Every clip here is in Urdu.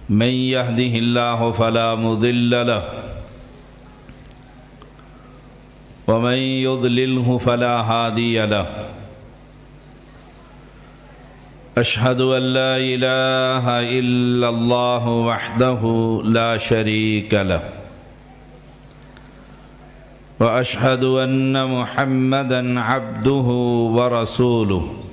من يهده الله فلا مضل له ومن يضلله فلا هادي له أشهد أن لا إله إلا الله وحده لا شريك له وأشهد أن محمدًا عبده ورسوله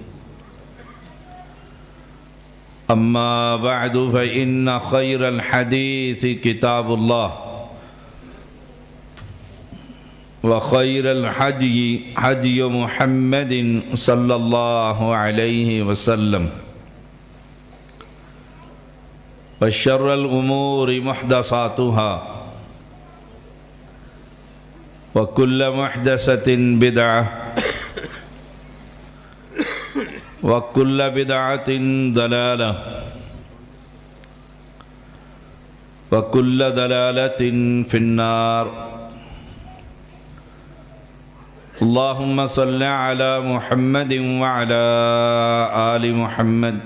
أما بعد فإن خير الحديث كتاب الله وخير الهدي هدي محمد صلى الله عليه وسلم وشر الأمور محدثاتها وكل محدثة بدعة وكل بدعة ضلالة وكل ضلالة في النار اللهم صل على محمد وعلى آل محمد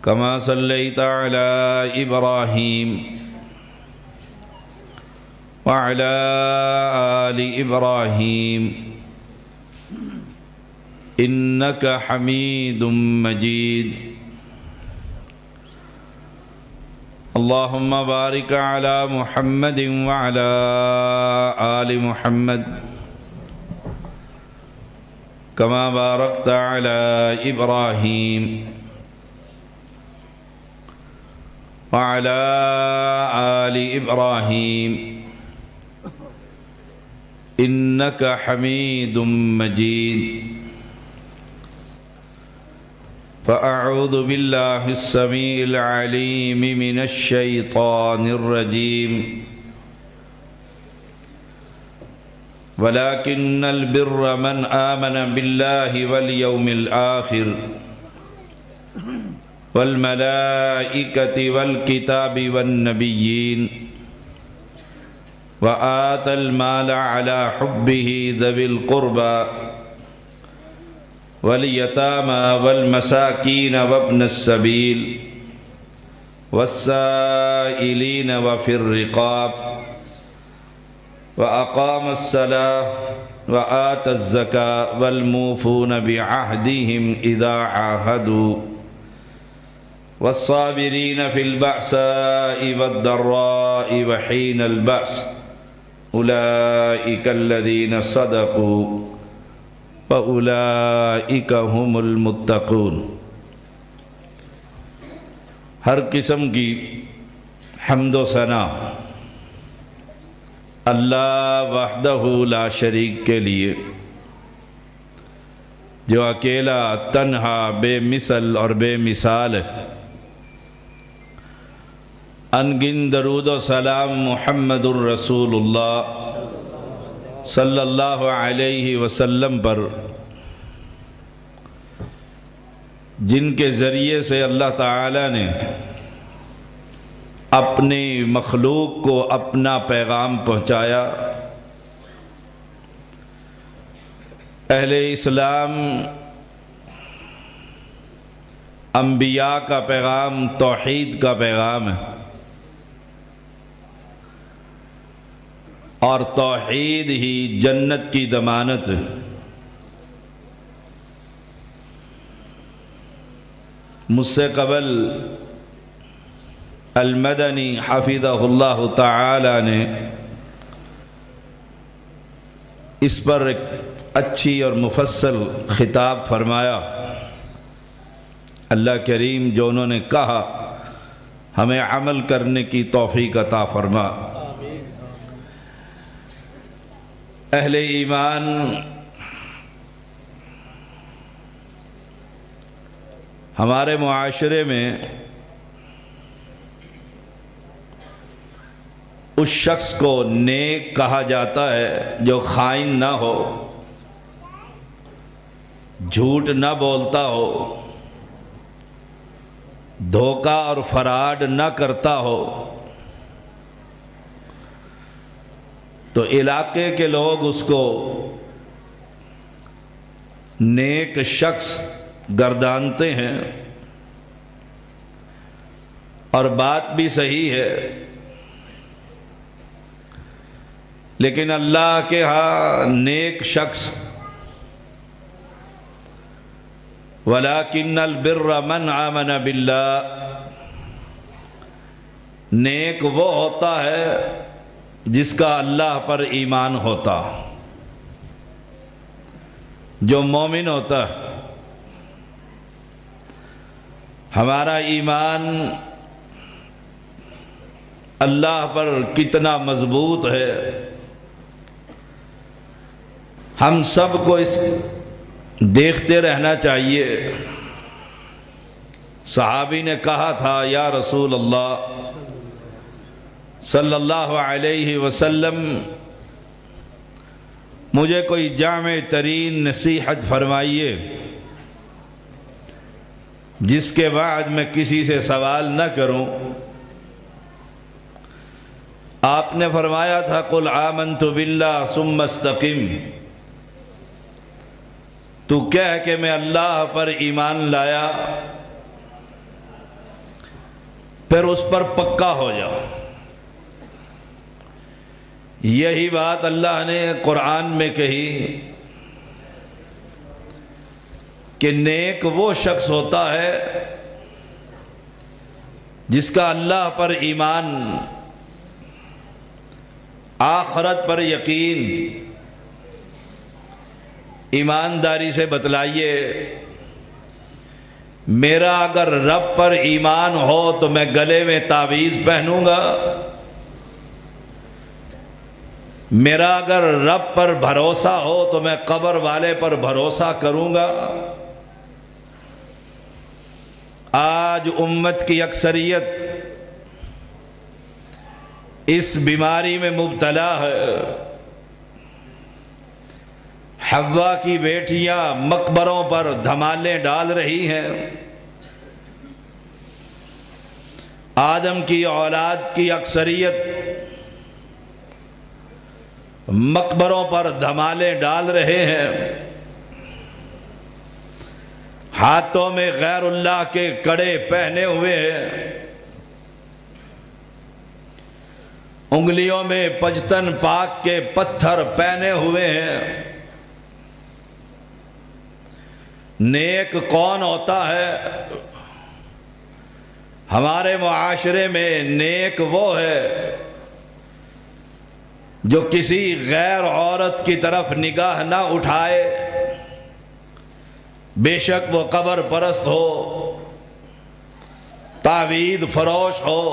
كما صليت على إبراهيم وعلى آل إبراهيم إنك حميد مجيد اللهم بارك على محمد وعلى آل محمد كما باركت على إبراهيم وعلى آل إبراهيم إنك حميد مجيد فأعوذ بالله السميع العليم من الشيطان الرجيم ولكن البر من آمن بالله واليوم الآخر والملائكة والكتاب والنبيين وآتى المال على حبه ذوي القربى واليتامى والمساكين وابن السبيل والسائلين وفي الرقاب وأقام الصلاة وآتى الزكاة والموفون بعهدهم إذا عاهدوا والصابرين في البأساء والضراء وحين البأس أولئك الذين صدقوا وَأُولَئِكَ هُمُ الْمُتَّقُونَ ہر قسم کی حمد و ثنا اللہ وحدہ لا شریک کے لیے جو اکیلا تنہا بے مثل اور بے مثال ہے انگن درود و سلام محمد الرسول اللہ صلی اللہ علیہ وسلم پر جن کے ذریعے سے اللہ تعالی نے اپنی مخلوق کو اپنا پیغام پہنچایا اہل اسلام انبیاء کا پیغام توحید کا پیغام ہے اور توحید ہی جنت کی ضمانت ہے مجھ سے قبل المدنی حفظہ اللہ تعالی نے اس پر ایک اچھی اور مفصل خطاب فرمایا اللہ کریم جو انہوں نے کہا ہمیں عمل کرنے کی توفیق عطا فرما اہل ایمان ہمارے معاشرے میں اس شخص کو نیک کہا جاتا ہے جو خائن نہ ہو جھوٹ نہ بولتا ہو دھوکہ اور فراڈ نہ کرتا ہو تو علاقے کے لوگ اس کو نیک شخص گردانتے ہیں اور بات بھی صحیح ہے، لیکن اللہ کے ہاں نیک شخص وَلَٰكِنَّ الْبِرَّ مَنْ آمَنَ بِاللَّهِ، نیک وہ ہوتا ہے جس کا اللہ پر ایمان ہوتا، جو مومن ہوتا ہے۔ ہمارا ایمان اللہ پر کتنا مضبوط ہے، ہم سب کو اس دیکھتے رہنا چاہیے۔ صحابی نے کہا تھا یا رسول اللہ صلی اللہ علیہ وسلم، مجھے کوئی جامع ترین نصیحت فرمائیے جس کے بعد میں کسی سے سوال نہ کروں۔ آپ نے فرمایا تھا قل آمنت باللہ ثم استقم، تو کہہ کہ میں اللہ پر ایمان لایا، پھر اس پر پکا ہو جا۔ یہی بات اللہ نے قرآن میں کہی کہ نیک وہ شخص ہوتا ہے جس کا اللہ پر ایمان، آخرت پر یقین۔ ایمانداری سے بتلائیے، میرا اگر رب پر ایمان ہو تو میں گلے میں تعویذ پہنوں گا، میرا اگر رب پر بھروسہ ہو تو میں قبر والے پر بھروسہ کروں گا۔ آج امت کی اکثریت اس بیماری میں مبتلا ہے۔ حوا کی بیٹیاں مقبروں پر دھمالے ڈال رہی ہیں، آدم کی اولاد کی اکثریت مقبروں پر دھمالے ڈال رہے ہیں، ہاتھوں میں غیر اللہ کے کڑے پہنے ہوئے ہیں، انگلیوں میں پجتن پاک کے پتھر پہنے ہوئے ہیں۔ نیک کون ہوتا ہے؟ ہمارے معاشرے میں نیک وہ ہے جو کسی غیر عورت کی طرف نگاہ نہ اٹھائے، بے شک وہ قبر پرست ہو، تعویذ فروش ہو،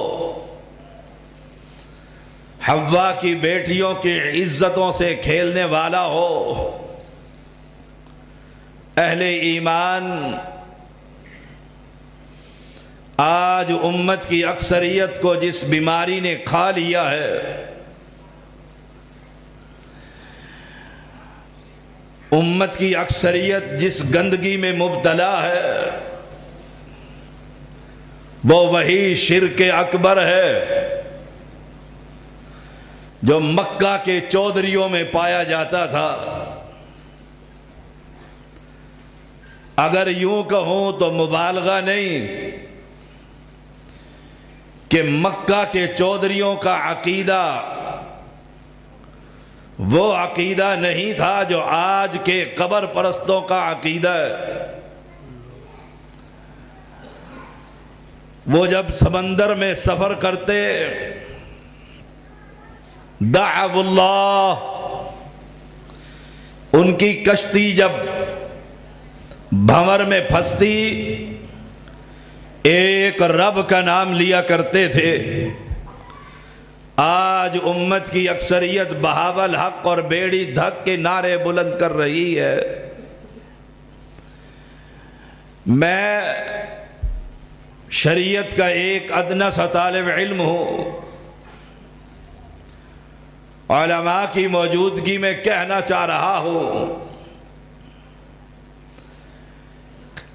حوا کی بیٹیوں کی عزتوں سے کھیلنے والا ہو۔ اہل ایمان آج امت کی اکثریت کو جس بیماری نے کھا لیا ہے، امت کی اکثریت جس گندگی میں مبتلا ہے، وہ وہی شرک اکبر ہے جو مکہ کے چودھریوں میں پایا جاتا تھا۔ اگر یوں کہوں تو مبالغہ نہیں کہ مکہ کے چودھریوں کا عقیدہ وہ عقیدہ نہیں تھا جو آج کے قبر پرستوں کا عقیدہ ہے۔ وہ جب سمندر میں سفر کرتے، دعو اللہ، ان کی کشتی جب بھنور میں پھنستی ایک رب کا نام لیا کرتے تھے۔ آج امت کی اکثریت بہاول حق اور بیڑی دھک کے نعرے بلند کر رہی ہے۔ میں شریعت کا ایک ادنیٰ سا طالب علم ہوں، علماء کی موجودگی میں کہنا چاہ رہا ہوں،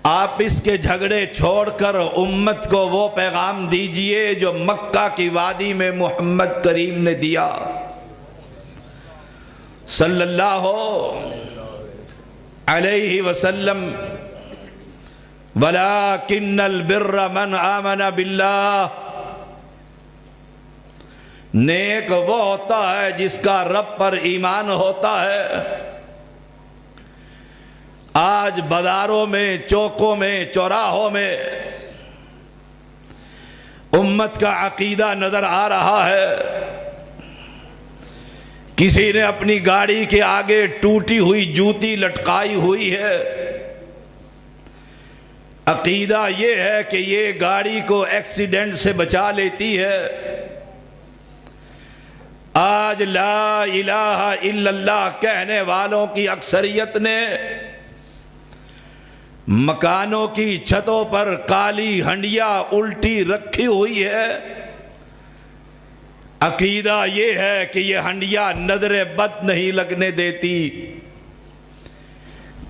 آپ اس کے جھگڑے چھوڑ کر امت کو وہ پیغام دیجئے جو مکہ کی وادی میں محمد کریم نے دیا صلی اللہ علیہ وسلم۔ وَلَٰكِنَّ الْبِرَّ مَنْ آمَنَ بِاللَّهِ، نیک وہ ہوتا ہے جس کا رب پر ایمان ہوتا ہے۔ آج بازاروں میں، چوکوں میں، چوراہوں میں امت کا عقیدہ نظر آ رہا ہے۔ کسی نے اپنی گاڑی کے آگے ٹوٹی ہوئی جوتی لٹکائی ہوئی ہے۔ عقیدہ یہ ہے کہ یہ گاڑی کو ایکسیڈنٹ سے بچا لیتی ہے۔ آج لا الہ الا اللہ کہنے والوں کی اکثریت نے مکانوں کی چھتوں پر کالی ہنڈیا الٹی رکھی ہوئی ہے۔ عقیدہ یہ ہے کہ یہ ہنڈیا نظر بد نہیں لگنے دیتی۔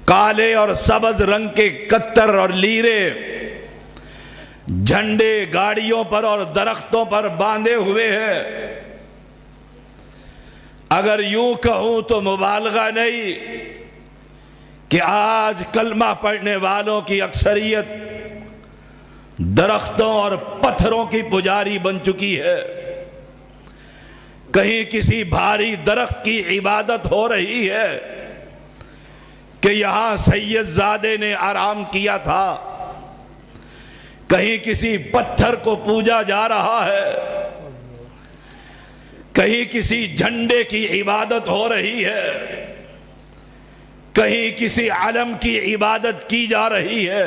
کالے اور سبز رنگ کے کتر اور لیرے جھنڈے گاڑیوں پر اور درختوں پر باندھے ہوئے ہیں۔ اگر یوں کہوں تو مبالغہ نہیں کہ آج کلمہ پڑھنے والوں کی اکثریت درختوں اور پتھروں کی پجاری بن چکی ہے۔ کہیں کسی بھاری درخت کی عبادت ہو رہی ہے کہ یہاں سید زادے نے آرام کیا تھا، کہیں کسی پتھر کو پوجا جا رہا ہے، کہیں کسی جھنڈے کی عبادت ہو رہی ہے، کہیں کسی علم کی عبادت کی جا رہی ہے،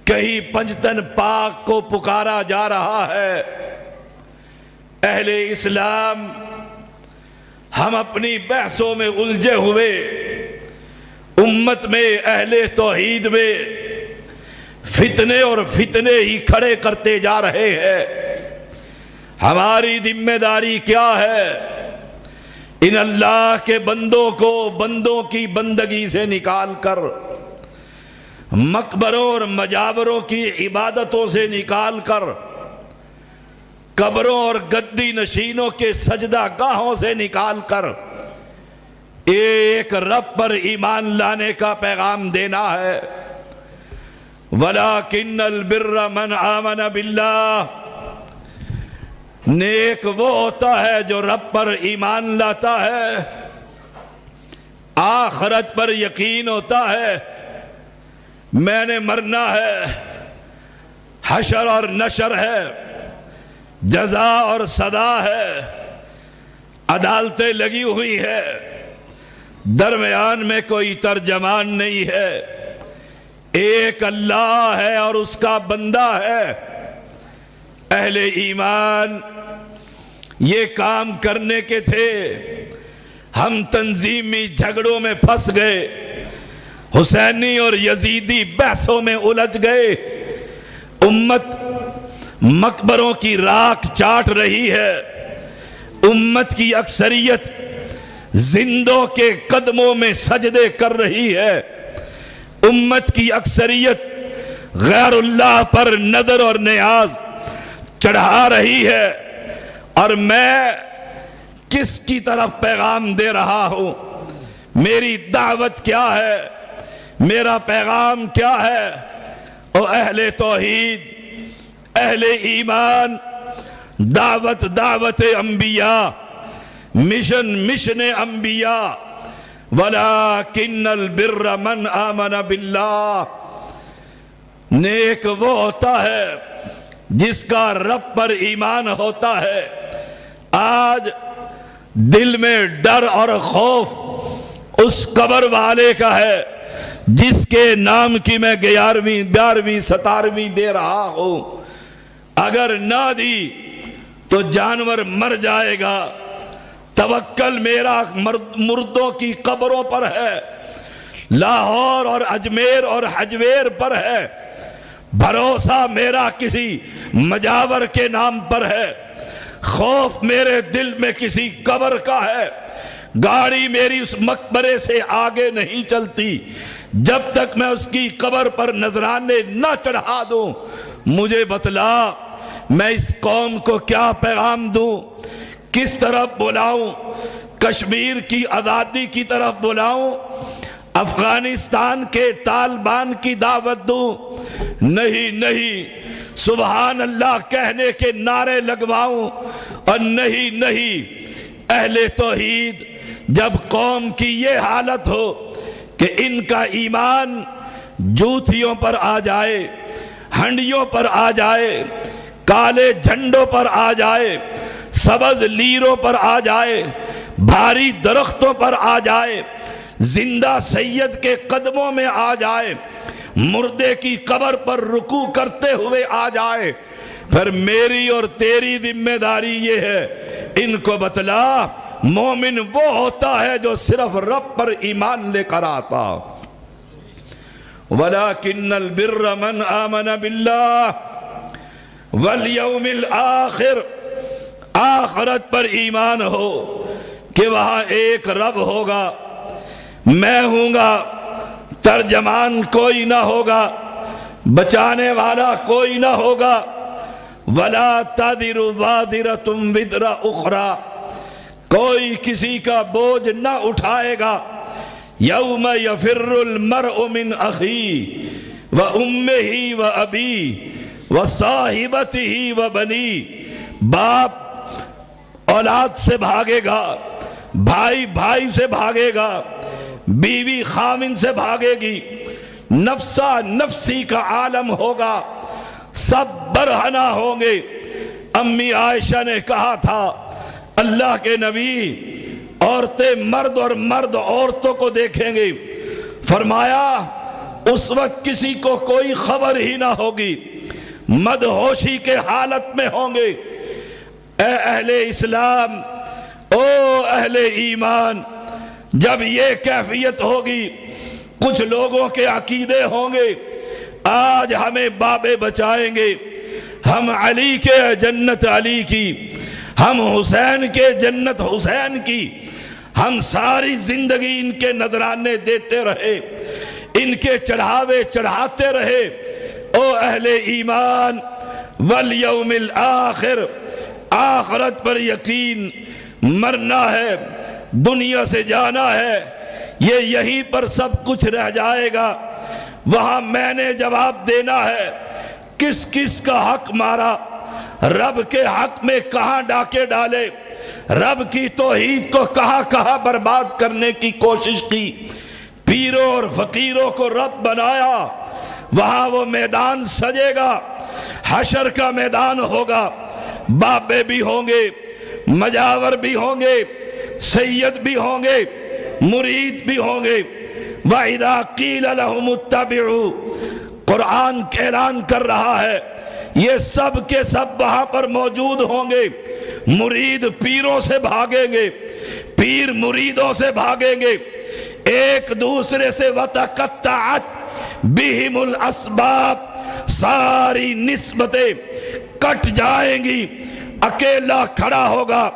کہیں پنجتن پاک کو پکارا جا رہا ہے۔ اہل اسلام ہم اپنی بحثوں میں الجھے ہوئے امت میں، اہل توحید میں فتنے اور فتنے ہی کھڑے کرتے جا رہے ہیں۔ ہماری ذمہ داری کیا ہے؟ ان اللہ کے بندوں کو بندوں کی بندگی سے نکال کر، مقبروں اور مجابروں کی عبادتوں سے نکال کر، قبروں اور گدی نشینوں کے سجدہ گاہوں سے نکال کر ایک رب پر ایمان لانے کا پیغام دینا ہے۔ وَلَٰكِنَّ الْبِرَّ مَنْ آمَنَ بِاللَّهِ، نیک وہ ہوتا ہے جو رب پر ایمان لاتا ہے، آخرت پر یقین ہوتا ہے، میں نے مرنا ہے، حشر اور نشر ہے، جزا اور صدا ہے، عدالتیں لگی ہوئی ہے، درمیان میں کوئی ترجمان نہیں ہے، ایک اللہ ہے اور اس کا بندہ ہے۔ اہل ایمان یہ کام کرنے کے تھے، ہم تنظیمی جھگڑوں میں پھنس گئے، حسینی اور یزیدی بحثوں میں الجھ گئے، امت مقبروں کی راکھ چاٹ رہی ہے، امت کی اکثریت زندوں کے قدموں میں سجدے کر رہی ہے، امت کی اکثریت غیر اللہ پر نظر اور نیاز چڑھا رہی ہے، اور میں کس کی طرف پیغام دے رہا ہوں؟ میری دعوت کیا ہے؟ میرا پیغام کیا ہے؟ او اہل توحید، اہل ایمان، دعوت دعوت انبیاء، مشن مشن انبیاء۔ وَلَٰكِنَّ الْبِرَّ مَنْ آمَنَ بِاللَّهِ، نیک وہ ہوتا ہے جس کا رب پر ایمان ہوتا ہے۔ آج دل میں ڈر اور خوف اس قبر والے کا ہے جس کے نام کی میں 11ویں 12ویں 17ویں دے رہا ہوں۔ اگر نہ دی تو جانور مر جائے گا، توکل میرا مردوں کی قبروں پر ہے، لاہور اور اجمیر اور حجویر پر ہے، بھروسہ میرا کسی مجاور کے نام پر ہے، خوف میرے دل میں کسی قبر کا ہے، گاڑی میری اس مقبرے سے آگے نہیں چلتی جب تک میں اس کی قبر پر نذرانے نہ چڑھا دوں۔ مجھے بتلا میں اس قوم کو کیا پیغام دوں، کس طرف بلاؤں؟ کشمیر کی آزادی کی طرف بلاؤں؟ افغانستان کے طالبان کی دعوت دوں؟ نہیں نہیں، سبحان اللہ کہنے کے نعرے لگواؤں اور نہیں نہیں، اہل توحید جب قوم کی یہ حالت ہو کہ ان کا ایمان جوتیوں پر آ جائے، ہنڈیوں پر آ جائے، کالے جھنڈوں پر آ جائے، سبز لیروں پر آ جائے، بھاری درختوں پر آ جائے، زندہ سید کے قدموں میں آ جائے، مردے کی قبر پر رکوع کرتے ہوئے آ جائے، پھر میری اور تیری ذمہ داری یہ ہے، ان کو بتلا مومن وہ ہوتا ہے جو صرف رب پر ایمان لے کر آتا۔ وَلَكِنَّ الْبِرَّ مَنْ آمَنَ بِاللَّهِ وَالْيَوْمِ الْآخِرِ، آخرت پر ایمان ہو کہ وہاں ایک رب ہوگا، میں ہوں گا، ترجمان کوئی نہ ہوگا، بچانے والا کوئی نہ ہوگا۔ وَلَا تَذِرُ وَازِرَةٌ وِزْرَ أُخْرَى، کوئی کسی کا بوجھ نہ اٹھائے گا۔ یوم یفر المرء من اخیہ وامہ وابیہ وصاحبتہ وبنیہ، باپ اولاد سے بھاگے گا، بھائی بھائی سے بھاگے گا، بیوی خامن سے بھاگے گی، نفسا نفسی کا عالم ہوگا، سب برہنہ ہوں گے۔ امی عائشہ نے کہا تھا اللہ کے نبی عورتیں مرد اور مرد عورتوں کو دیکھیں گے، فرمایا اس وقت کسی کو کوئی خبر ہی نہ ہوگی، مدہوشی کے حالت میں ہوں گے۔ اے اہل اسلام، او اہل ایمان، جب یہ کیفیت ہوگی، کچھ لوگوں کے عقیدے ہوں گے آج ہمیں بابے بچائیں گے، ہم علی کے جنت علی کی، ہم حسین کے جنت حسین کی، ہم ساری زندگی ان کے نذرانے دیتے رہے، ان کے چڑھاوے چڑھاتے رہے۔ او اہل ایمان، والیوم الآخر، آخرت پر یقین، مرنا ہے، دنیا سے جانا ہے، یہ یہیں پر سب کچھ رہ جائے گا، وہاں میں نے جواب دینا ہے کس کس کا حق مارا، رب کے حق میں کہاں ڈاکے ڈالے، رب کی توحید کو کہاں کہاں برباد کرنے کی کوشش کی، پیروں اور فقیروں کو رب بنایا، وہاں وہ میدان سجے گا، حشر کا میدان ہوگا، بابے بھی ہوں گے، مجاور بھی ہوں گے، سید بھی ہوں گے، مرید بھی ہوں گے۔ وَإِذَا قِيلَ لَهُمُ اتَّبِعُوا، قرآن اعلان کر رہا ہے یہ سب کے سب وہاں پر موجود ہوں گے، مرید پیروں سے بھاگیں گے، پیر مریدوں سے بھاگیں گے، ایک دوسرے سے وَتَقَطَّعَتْ بِهِمُ الْأَسْبَابِ، ساری نسبتیں کٹ جائیں گی، اکیلا کھڑا ہوگا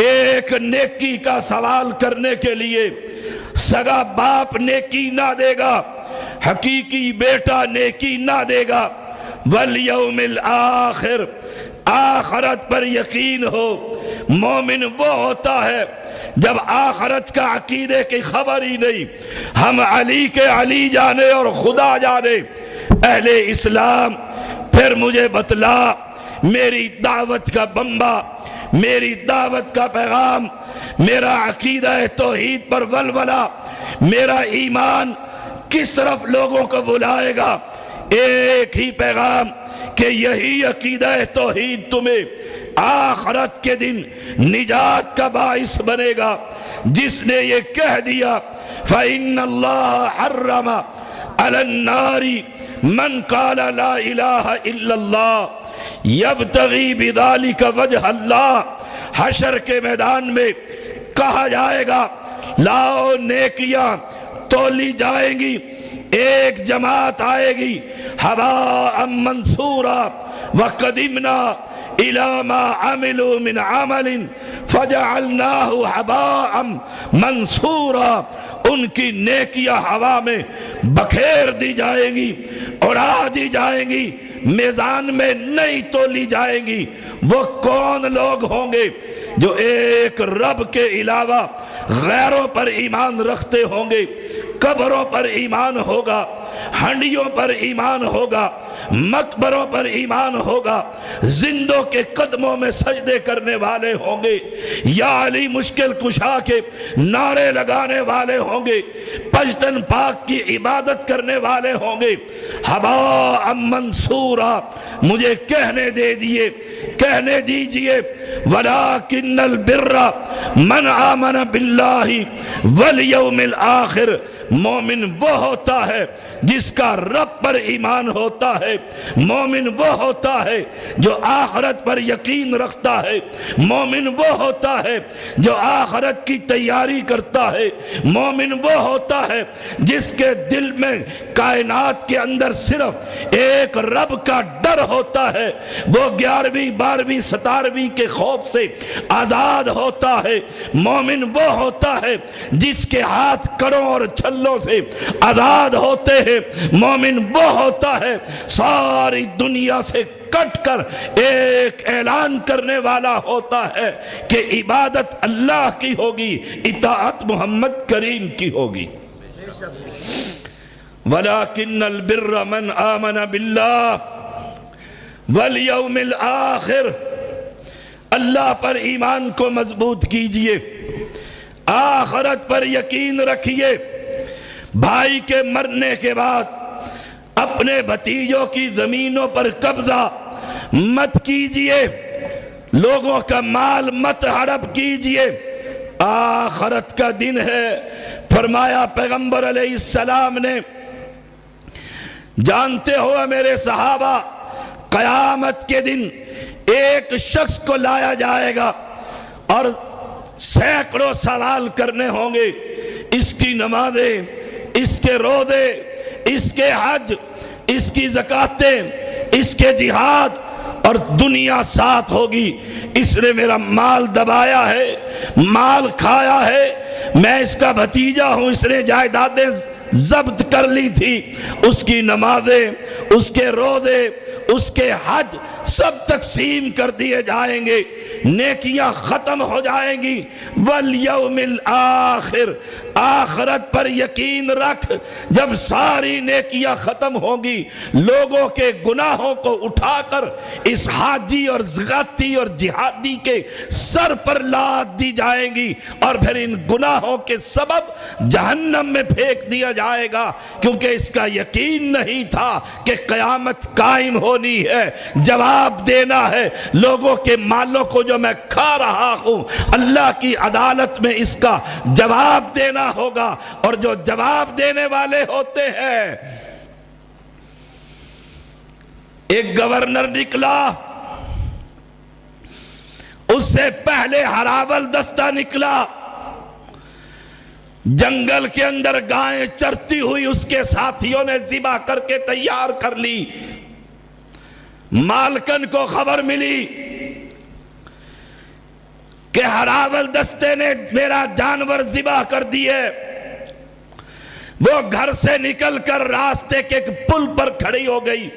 ایک نیکی کا سوال کرنے کے لیے، سگا باپ نیکی نہ دے گا، حقیقی بیٹا نیکی نہ دے گا۔ والیوم الآخر، آخرت پر یقین ہو، مومن وہ ہوتا ہے جب آخرت کا عقیدے کی خبر ہی نہیں، ہم علی کے علی جانے اور خدا جانے۔ اہل اسلام، پھر مجھے بتلا، میری دعوت کا بمبا، میری دعوت کا پیغام، میرا عقیدہ توحید پر ولولہ، میرا ایمان کس طرف لوگوں کو بلائے گا؟ ایک ہی پیغام کہ یہی عقیدہ توحید تمہیں آخرت کے دن نجات کا باعث بنے گا۔ جس نے یہ کہہ دیا فَإِنَّ اللَّهَ حَرَّمَ عَلَى النَّارِ مَنْ قَالَ لَا إِلَهَ إِلَّا اللَّهِ يَبْتَغِي بِذَلِكَ وَجْهَ اللَّهِ، حشر کے میدان میں کہا جائے گا لاؤ نیکیاں تولی جائیں گی، ایک جماعت آئے گی، حباء منصورا وقدمنا الى ما عملوا من عمل فجعلناه حباء منصورا، ان کی نیکیاں ہوا میں بکھیر دی جائیں گی، اڑا دی جائیں گی، میزان میں نہیں تولی جائیں گی۔ وہ کون لوگ ہوں گے جو ایک رب کے علاوہ غیروں پر ایمان رکھتے ہوں گے، قبروں پر ایمان ہوگا، ہنڈیوں پر ایمان ہوگا، مقبروں پر ایمان ہوگا، زندوں کے قدموں میں سجدے کرنے والے ہوں گے، یا علی مشکل کشا کے نعرے لگانے والے ہوں گے، پشتن پاک کی عبادت کرنے والے ہوں گے۔ ہباء منصورا، مجھے کہنے دیجئے وَلَٰكِنَّ الْبِرَّ مَنْ آمَنَ بِاللَّهِ وَالْيَوْمِ الْآخِرِ، مومن وہ ہوتا ہے جس کا رب پر ایمان ہوتا ہے، مومن وہ ہوتا ہے جو آخرت پر یقین رکھتا ہے، مومن وہ ہوتا ہے جو آخرت کی تیاری کرتا ہے، مومن وہ ہوتا ہے جس کے دل میں کائنات کے اندر صرف ایک رب کا ڈر ہوتا ہے، وہ 11ویں 12ویں 17ویں کے خوف سے آزاد ہوتا ہے، مومن وہ ہوتا ہے جس کے ہاتھ کڑوں اور چھلوں سے آزاد ہوتے ہیں، مومن وہ ہوتا ہے ساری دنیا سے کٹ کر ایک اعلان کرنے والا ہوتا ہے کہ عبادت اللہ کی ہوگی، اطاعت محمد کریم کی ہوگی۔ وَلَٰكِنَّ الْبِرَّ مَنْ آمَنَ بِاللَّهِ وَالْيَوْمِ الْآخِرِ، اللہ پر ایمان کو مضبوط کیجئے، آخرت پر یقین رکھیے، بھائی کے مرنے کے بعد اپنے بھتیجوں کی زمینوں پر قبضہ مت کیجئے، لوگوں کا مال مت ہڑپ کیجئے، آخرت کا دن ہے۔ فرمایا پیغمبر علیہ السلام نے، جانتے ہو میرے صحابہ، قیامت کے دن ایک شخص کو لایا جائے گا اور سینکڑوں سوال کرنے ہوں گے، اس کی نمازیں، اس کے روزے، اس کے حج، اس کی زکاتیں، اس کے جہاد، اور دنیا ساتھ ہوگی، اس نے میرا مال دبایا ہے، مال کھایا ہے، میں اس کا بھتیجا ہوں، اس نے جائیدادیں ضبط کر لی تھی، اس کی نمازیں، اس کے روزے، اس کے حج سب تقسیم کر دیے جائیں گے، نیکیاں ختم ہو جائیں گی۔ والیوم الآخر، آخرت پر یقین رکھ، جب ساری نیکیاں ختم ہوں گی، لوگوں کے گناہوں کو اٹھا کر اس حاجی اور زغاتی اور جہادی کے سر پر لاد دی جائیں گی، اور پھر ان گناہوں کے سبب جہنم میں پھینک دیا جائے گا، کیونکہ اس کا یقین نہیں تھا کہ قیامت قائم ہونی ہے، جواب دینا ہے، لوگوں کے مالوں کو جو میں کھا رہا ہوں، اللہ کی عدالت میں اس کا جواب دینا ہوگا، اور جو جواب دینے والے ہوتے ہیں، ایک گورنر نکلا، اس سے پہلے ہراول دستہ نکلا، جنگل کے اندر گائیں چرتی ہوئی اس کے ساتھیوں نے ذبح کر کے تیار کر لی، مالکن کو خبر ملی کہ ہراول دستے نے میرا جانور ذبح کر دیے، وہ گھر سے نکل کر راستے کے ایک پل پر کھڑی ہو گئی،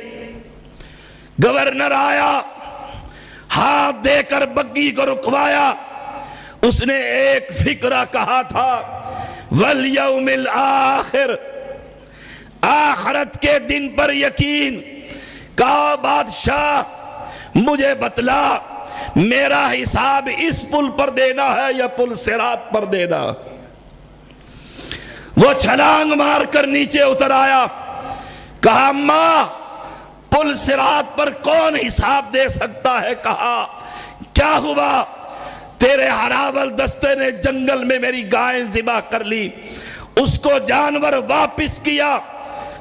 گورنر آیا، ہاتھ دے کر بگی کو رکوایا، اس نے ایک فکرہ کہا تھا، والیوم الآخر، آخرت کے دن پر یقین، کہا بادشاہ مجھے بتلا میرا حساب اس پل پر دینا ہے یا پل صراط پر دینا؟ وہ چھلانگ مار کر نیچے اتر آیا، کہا ماں پل صراط پر کون حساب دے سکتا ہے؟ کہا کیا ہوا؟ تیرے ہراول دستے نے جنگل میں میری گائیں ذبح کر لی، اس کو جانور واپس کیا،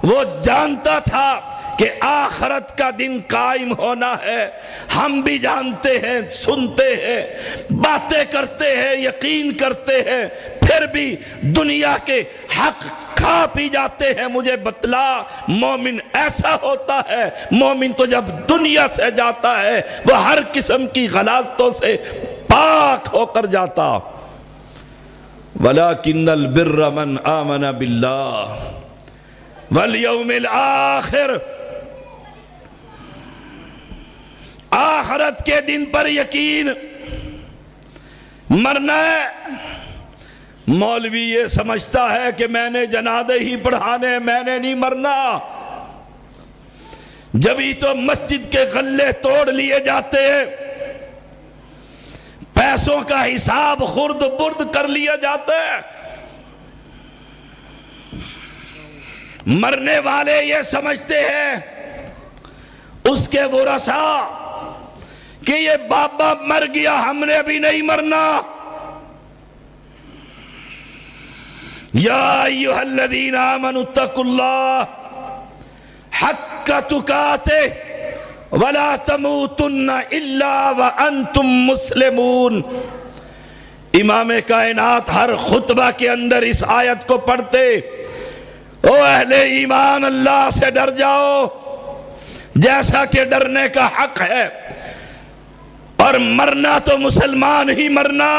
وہ جانتا تھا کہ آخرت کا دن قائم ہونا ہے، ہم بھی جانتے ہیں، سنتے ہیں، باتیں کرتے ہیں، یقین کرتے ہیں، پھر بھی دنیا کے حق کھا پی جاتے ہیں۔ مجھے بتلا مومن ایسا ہوتا ہے، مومن تو جب دنیا سے جاتا ہے وہ ہر قسم کی غلاظتوں سے پاک ہو کر جاتا۔ وَلَٰكِنَّ الْبِرَّ مَنْ آمَنَ بِاللَّهِ وَالْيَوْمِ الْآخِرِ، آخرت کے دن پر یقین، مرنا ہے مولوی یہ سمجھتا ہے کہ میں نے جنازے ہی پڑھانے، میں نے نہیں مرنا۔ جبھی تو مسجد کے غلے توڑ لیے جاتے ہیں، پیسوں کا حساب خرد برد کر لیا جاتا ہے۔ مرنے والے یہ سمجھتے ہیں اس کے ورثاء کہ یہ بابا مر گیا، ہم نے بھی نہیں مرنا۔ یا ایھا الذین آمنوا اتقوا اللہ حق تقاتہ ولا تموتن الا وانتم مسلمون۔ امام کائنات ہر خطبہ کے اندر اس آیت کو پڑھتے، او اہل ایمان اللہ سے ڈر جاؤ جیسا کہ ڈرنے کا حق ہے، اور مرنا تو مسلمان ہی مرنا،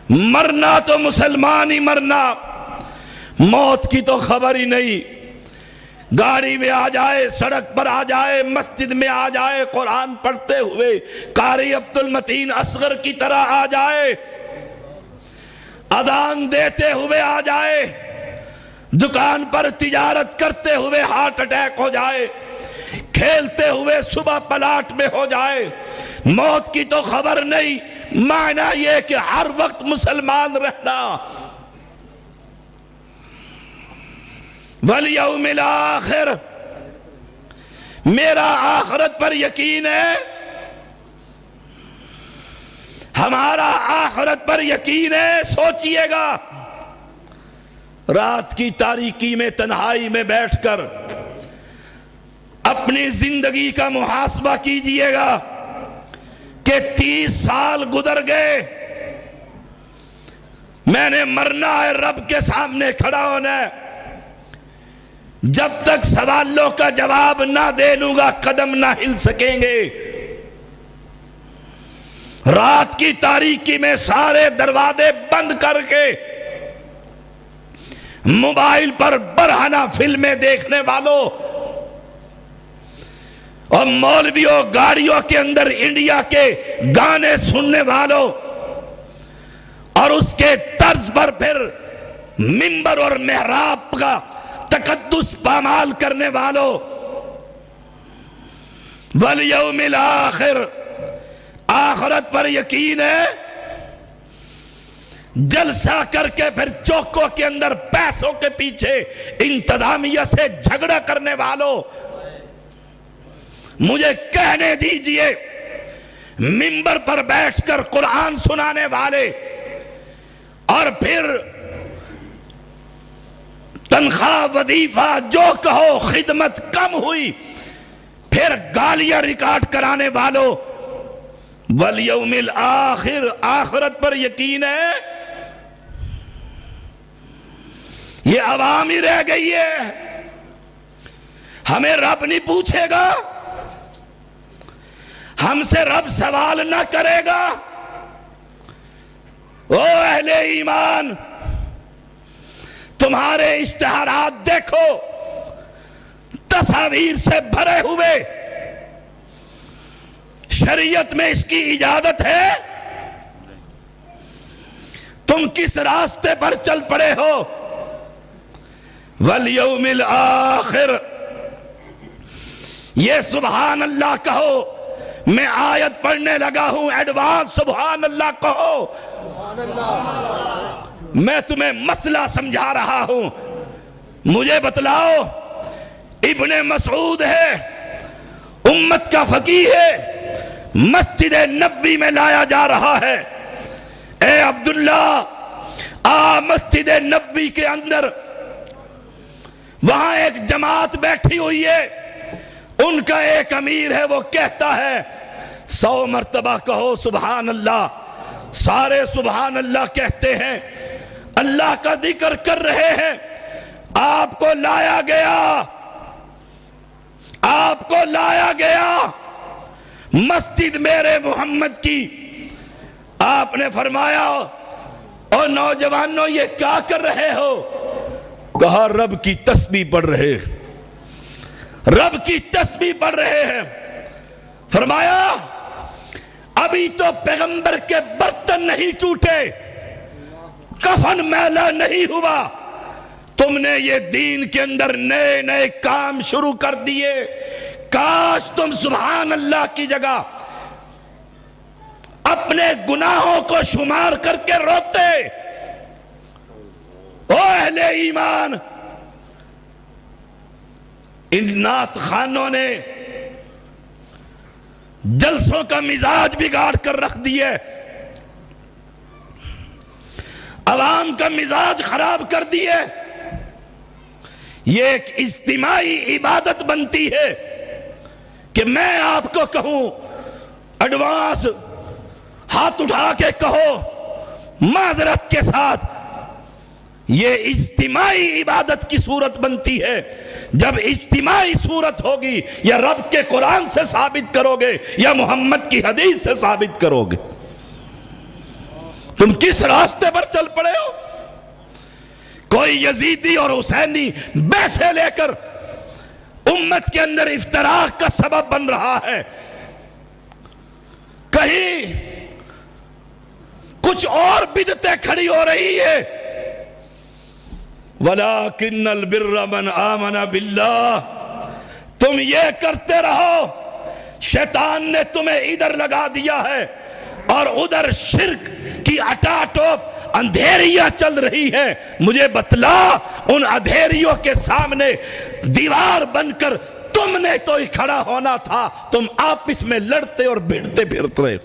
مرنا تو مسلمان ہی مرنا۔ موت کی تو خبر ہی نہیں، گاڑی میں آ جائے، سڑک پر آ جائے، مسجد میں آ جائے، قرآن پڑھتے ہوئے قاری عبد المتین اصغر کی طرح آ جائے، اذان دیتے ہوئے آ جائے، دکان پر تجارت کرتے ہوئے ہارٹ اٹیک ہو جائے، کھیلتے ہوئے صبح پلاٹ میں ہو جائے، موت کی تو خبر نہیں۔ معنی یہ کہ ہر وقت مسلمان رہنا۔ والیوم الآخر، میرا آخرت پر یقین ہے، ہمارا آخرت پر یقین ہے۔ سوچئے گا، رات کی تاریکی میں تنہائی میں بیٹھ کر اپنی زندگی کا محاسبہ کیجئے گا کہ 30 سال گزر گئے، میں نے مرنا ہے، رب کے سامنے کھڑا ہونا ہے، جب تک سوالوں کا جواب نہ دے لوں گا قدم نہ ہل سکیں گے۔ رات کی تاریکی میں سارے دروازے بند کر کے موبائل پر برہنہ فلمیں دیکھنے والوں اور مولویوں گاڑیوں کے اندر انڈیا کے گانے سننے والوں اور اس کے طرز پر پھر منبر اور محراب کا تقدس پامال کرنے والوں، والیوم الآخر، آخرت پر یقین ہے، جلسہ کر کے پھر چوکوں کے اندر پیسوں کے پیچھے انتظامیہ سے جھگڑا کرنے والوں، مجھے کہنے دیجئے، منبر پر بیٹھ کر قرآن سنانے والے اور پھر تنخواہ وظیفہ جو کہو خدمت کم ہوئی پھر گالیاں ریکارڈ کرانے والوں، والیوم الآخر، آخرت پر یقین ہے، یہ عوام ہی رہ گئی ہے۔ ہمیں رب نہیں پوچھے گا، ہم سے رب سوال نہ کرے گا۔ او اہل ایمان، تمہارے اشتہارات دیکھو، تصاویر سے بھرے ہوئے، شریعت میں اس کی اجازت ہے؟ تم کس راستے پر چل پڑے ہو؟ والیوم الآخر، یہ سبحان اللہ کہو، میں آیت پڑھنے لگا ہوں، ایڈوانس سبحان اللہ کہو، میں تمہیں مسئلہ سمجھا رہا ہوں۔ مجھے بتلاؤ، ابن مسعود ہے، امت کا فقیہ ہے، مسجد نبوی میں لایا جا رہا ہے، اے عبداللہ آ مسجد نبوی کے اندر، وہاں ایک جماعت بیٹھی ہوئی ہے، ان کا ایک امیر ہے، وہ کہتا ہے 100 مرتبہ کہو سبحان اللہ، سارے سبحان اللہ کہتے ہیں، اللہ کا ذکر کر رہے ہیں، آپ کو لایا گیا، آپ کو لایا گیا مسجد میرے محمد کی، آپ نے فرمایا او نوجوانوں یہ کیا کر رہے ہو؟ کہا رب کی تسبیح پڑھ رہے، رب کی تسبیح پڑھ رہے ہیں۔ فرمایا ابھی تو پیغمبر کے برتن نہیں ٹوٹے، کفن میلا نہیں ہوا، تم نے یہ دین کے اندر نئے نئے کام شروع کر دیے۔ کاش تم سبحان اللہ کی جگہ اپنے گناہوں کو شمار کر کے روتے۔ او اہل ایمان، ان نعت خانوں نے جلسوں کا مزاج بگاڑ کر رکھ دیے، عوام کا مزاج خراب کر دیے۔ یہ ایک اجتماعی عبادت بنتی ہے کہ میں آپ کو کہوں ایڈوانس ہاتھ اٹھا کے کہو معذرت کے ساتھ، یہ اجتماعی عبادت کی صورت بنتی ہے۔ جب اجتماعی صورت ہوگی یا رب کے قرآن سے ثابت کرو گے یا محمد کی حدیث سے ثابت کرو گے۔ تم کس راستے پر چل پڑے ہو؟ کوئی یزیدی اور حسینی بیسے لے کر امت کے اندر افتراق کا سبب بن رہا ہے، کہیں کچھ اور بدعتیں کھڑی ہو رہی ہے۔ وَلَٰكِنَّ الْبِرَّ مَنْ آمَنَ بِاللَّهِ، تم یہ کرتے رہو، شیطان نے تمہیں ادھر لگا دیا ہے اور ادھر شرک کی اٹا ٹوپ اندھیریاں چل رہی ہیں۔ مجھے بتلا، ان اندھیریوں کے سامنے دیوار بن کر تم نے تو ہی کھڑا ہونا تھا، تم آپس میں لڑتے اور بھیڑتے پھرتے۔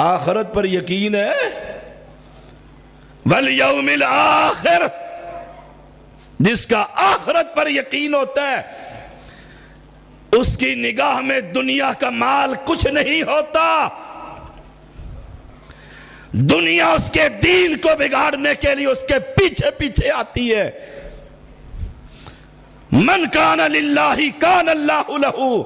آخرت پر یقین ہے؟ وَالْيَوْمِ الْآخِرِ، جس کا آخرت پر یقین ہوتا ہے اس کی نگاہ میں دنیا کا مال کچھ نہیں ہوتا۔ دنیا اس کے دین کو بگاڑنے کے لیے اس کے پیچھے پیچھے آتی ہے۔ من کان للہ کان اللہ لہ،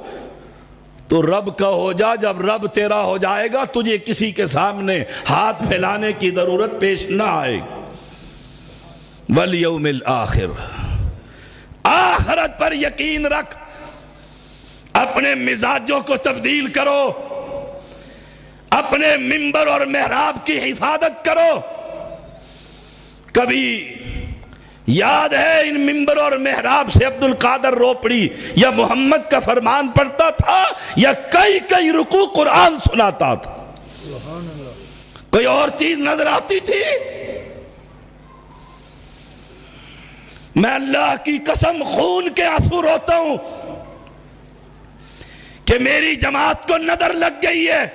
تو رب کا ہو جا، جب رب تیرا ہو جائے گا تجھے کسی کے سامنے ہاتھ پھیلانے کی ضرورت پیش نہ آئے۔ والیوم الآخر، آخرت پر یقین رکھ، اپنے مزاجوں کو تبدیل کرو، اپنے ممبر اور محراب کی حفاظت کرو۔ کبھی یاد ہے ان ممبر اور محراب سے عبد القادر روپڑی یا محمد کا فرمان پڑھتا تھا یا کئی کئی رکوع قرآن سناتا تھا؟ کوئی اور چیز نظر آتی تھی؟ میں اللہ کی قسم خون کے آنسو روتا ہوں کہ میری جماعت کو نظر لگ گئی ہے۔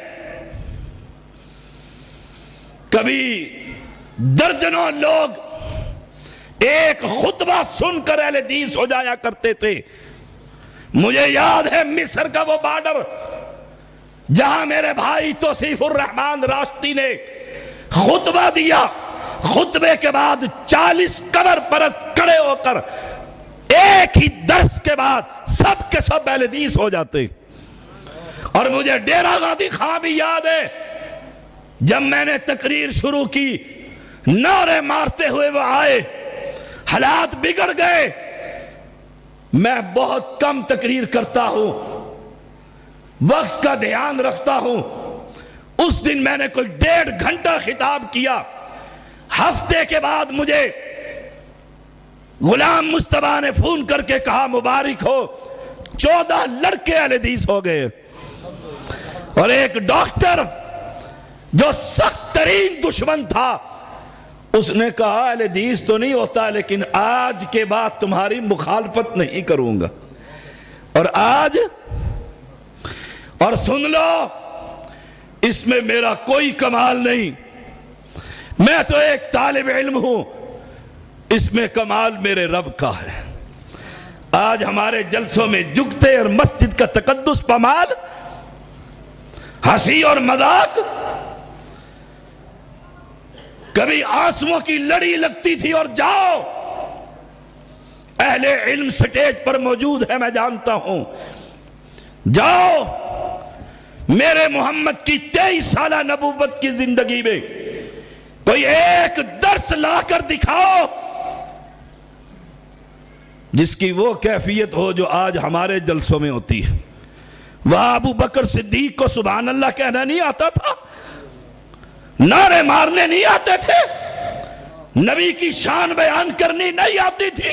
کبھی درجنوں لوگ ایک خطبہ سن کر اہل حدیث ہو جایا کرتے تھے۔ مجھے یاد ہے مصر کا وہ بارڈر جہاں میرے بھائی توصیف الرحمان راشدی نے خطبہ دیا، خطبے کے بعد 40 قبر پرست کھڑے ہو کر ایک ہی درس کے بعد سب کے سب اہل حدیث ہو جاتے۔ اور مجھے ڈیرہ غازی خان بھی یاد ہے، جب میں نے تقریر شروع کی نعرے مارتے ہوئے وہ آئے، حالات بگڑ گئے۔ میں بہت کم تقریر کرتا ہوں، وقت کا دھیان رکھتا ہوں۔ اس دن میں نے کوئی 1.5 گھنٹہ خطاب کیا۔ ہفتے کے بعد مجھے غلام مصطفیٰ نے فون کر کے کہا مبارک ہو، 14 لڑکے اہل حدیث ہو گئے، اور ایک ڈاکٹر جو سخت ترین دشمن تھا اس نے کہا اہل حدیث تو نہیں ہوتا لیکن آج کے بعد تمہاری مخالفت نہیں کروں گا۔ اور آج، اور سن لو، اس میں میرا کوئی کمال نہیں، میں تو ایک طالب علم ہوں، اس میں کمال میرے رب کا ہے۔ آج ہمارے جلسوں میں جگتے اور مسجد کا تقدس پامال، ہنسی اور مذاق، کبھی آنسوؤں کی لڑی لگتی تھی اور جاؤ، اہل علم سٹیج پر موجود ہے، میں جانتا ہوں، جاؤ میرے محمد کی 23 سالہ نبوت کی زندگی میں کوئی ایک درس لا کر دکھاؤ جس کی وہ کیفیت ہو جو آج ہمارے جلسوں میں ہوتی ہے۔ وہاں ابو بکر صدیق کو سبحان اللہ کہنا نہیں آتا تھا؟ نعرے مارنے نہیں آتے تھے، نبی کی شان بیان کرنی نہیں آتی تھی،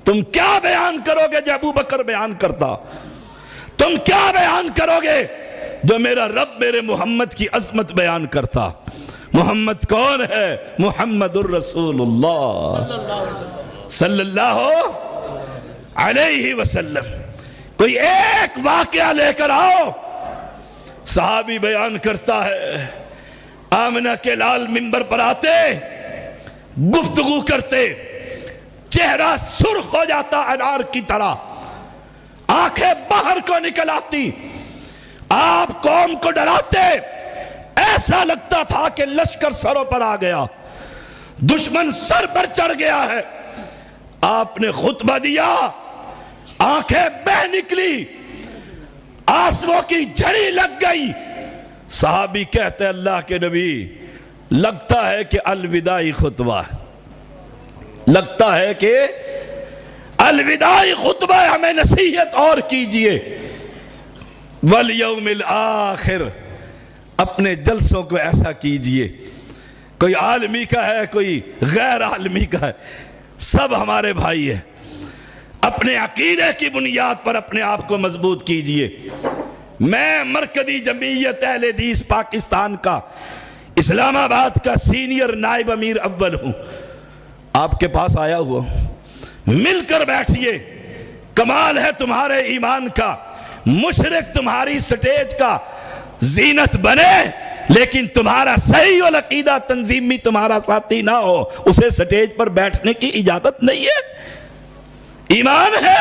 تم کیا بیان کرو گے جو ابو بکر بیان کرتا؟ تم کیا بیان کرو گے جو میرا رب میرے محمد کی عظمت بیان کرتا؟ محمد کون ہے؟ محمد الرسول اللہ صلی اللہ علیہ وسلم۔ کوئی ایک واقعہ لے کر آؤ۔ صحابی بیان کرتا ہے، آمنہ کے لال منبر پر آتے، گفتگو کرتے، چہرہ سرخ ہو جاتا انار کی طرح، آنکھیں باہر کو نکل آتی، آپ قوم کو ڈراتے، ایسا لگتا تھا کہ لشکر سروں پر آ گیا، دشمن سر پر چڑھ گیا ہے۔ آپ نے خطبہ دیا، آنکھیں بہ نکلی، آنسوؤں کی جھڑی لگ گئی۔ صحابی کہتے اللہ کے نبی، لگتا ہے کہ الوداعی خطبہ، لگتا ہے کہ الوداعی خطبہ، ہمیں نصیحت اور کیجئے۔ والیوم الآخر، اپنے جلسوں کو ایسا کیجئے، کوئی عالمی کا ہے کوئی غیر عالمی کا ہے، سب ہمارے بھائی ہیں۔ اپنے عقیدے کی بنیاد پر اپنے آپ کو مضبوط کیجئے۔ میں مرکزی جمعیت اہل حدیث پاکستان کا اسلام آباد کا سینئر نائب امیر اول ہوں، آپ کے پاس آیا ہوا، مل کر بیٹھئے۔ کمال ہے تمہارے ایمان کا، مشرک تمہاری سٹیج کا زینت بنے، لیکن تمہارا صحیح العقیدہ تنظیمی تمہارا ساتھی نہ ہو، اسے سٹیج پر بیٹھنے کی اجازت نہیں ہے۔ ایمان ہے،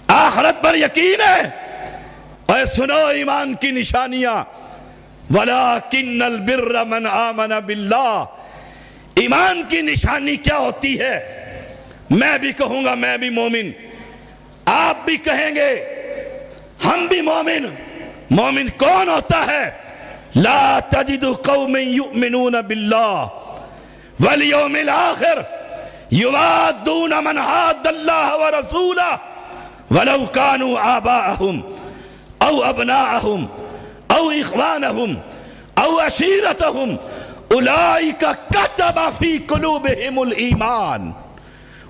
آخرت پر یقین ہے۔ اے سنو ایمان کی نشانیاں، وَلَٰكِنَّ الْبِرَّ مَنْ آمَنَ بِاللَّهِ۔ ایمان کی نشانی کیا ہوتی ہے؟ میں بھی کہوں گا میں بھی مومن، آپ بھی کہیں گے ہم بھی مومن۔ مومن کون ہوتا ہے؟ لا تجد قوم یؤمنون باللہ والیوم الآخر یوادون من حاد اللہ ورسولہ ولو کانوا آباءہم او ابناءہم او اخوانہم او عشیرتہم اولئک کتب فی قلوبہم الایمان